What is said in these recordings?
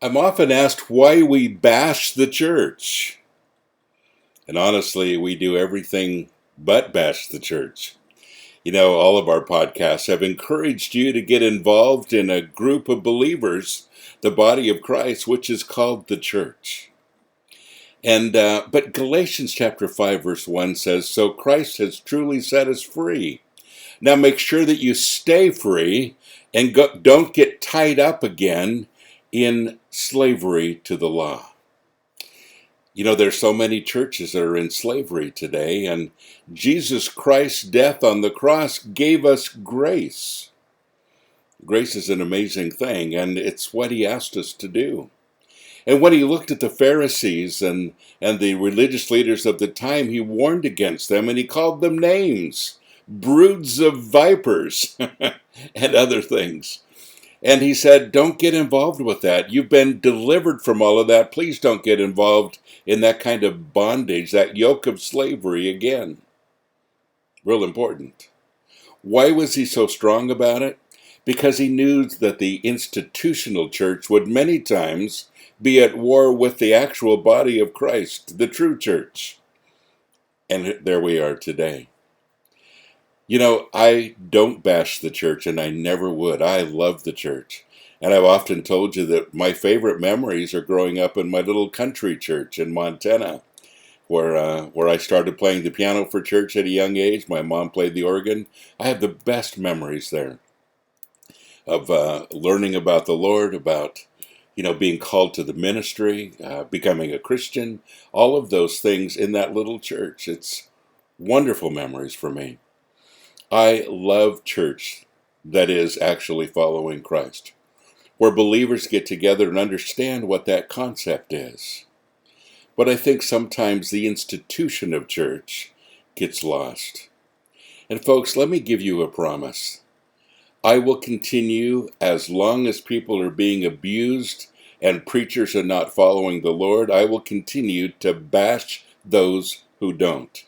I'm often asked why we bash the church. And honestly, we do everything but bash the church. You know, all of our podcasts have encouraged you to get involved in a group of believers, the body of Christ, which is called the church. But Galatians chapter 5 verse 1 says, "So Christ has truly set us free. Now make sure that you stay free and don't get tied up again in slavery to the law." You know, there's so many churches that are in slavery today, and Jesus Christ's death on the cross gave us grace. Grace is an amazing thing, and it's what he asked us to do. And when he looked at the Pharisees and the religious leaders of the time, he warned against them, and he called them names, broods of vipers, and other things. And he said, don't get involved with that. You've been delivered from all of that. Please don't get involved in that kind of bondage, that yoke of slavery again. Real important. Why was he so strong about it? Because he knew that the institutional church would many times be at war with the actual body of Christ, the true church. And there we are today. You know, I don't bash the church, and I never would. I love the church. And I've often told you that my favorite memories are growing up in my little country church in Montana, where I started playing the piano for church at a young age. My mom played the organ. I have the best memories there of learning about the Lord, about, you know, being called to the ministry, becoming a Christian, all of those things in that little church. It's wonderful memories for me. I love church that is actually following Christ, where believers get together and understand what that concept is. But I think sometimes the institution of church gets lost. And folks, let me give you a promise. I will continue as long as people are being abused and preachers are not following the Lord. I will continue to bash those who don't.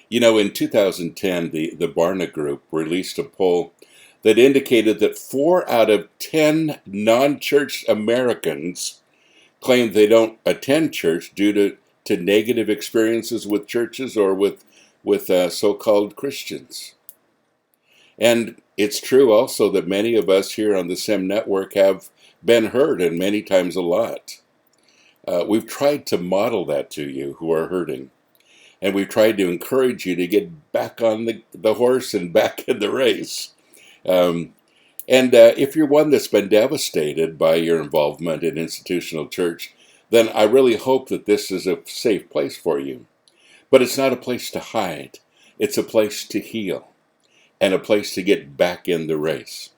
You know, in 2010, the Barna Group released a poll that indicated that 4 out of 10 non-church Americans claim they don't attend church due to negative experiences with churches or with so-called Christians. And it's true also that many of us here on the SIM network have been hurt, and many times a lot. We've tried to model that to you who are hurting. And we've tried to encourage you to get back on the horse and back in the race. If you're one that's been devastated by your involvement in institutional church, then I really hope that this is a safe place for you. But it's not a place to hide. It's a place to heal and a place to get back in the race.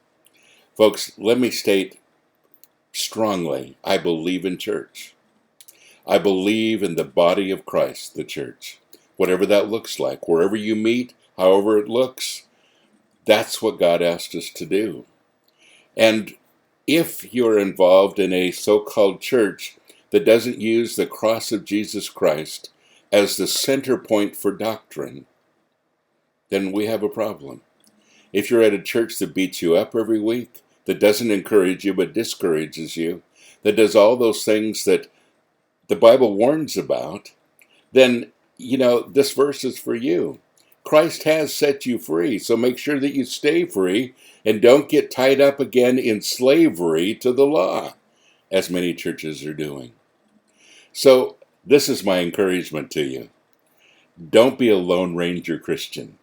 Folks, let me state strongly, I believe in church. I believe in the body of Christ, the church. Whatever that looks like, wherever you meet, however it looks, that's what God asked us to do. And if you're involved in a so-called church that doesn't use the cross of Jesus Christ as the center point for doctrine, then we have a problem. If you're at a church that beats you up every week, that doesn't encourage you but discourages you, that does all those things that the Bible warns about, then, you know, this verse is for you. Christ has set you free, so make sure that you stay free and don't get tied up again in slavery to the law, as many churches are doing. So this is my encouragement to you. Don't be a Lone Ranger Christian.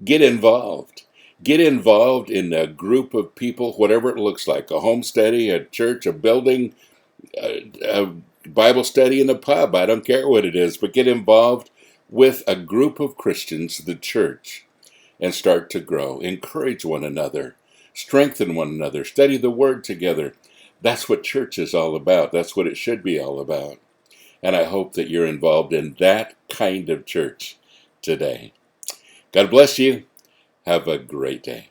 Get involved. Get involved in a group of people, whatever it looks like, a home study, a church, a building, a Bible study in a pub. I don't care what it is, but get involved with a group of Christians, the church, and start to grow. Encourage one another. Strengthen one another. Study the Word together. That's what church is all about. That's what it should be all about. And I hope that you're involved in that kind of church today. God bless you. Have a great day.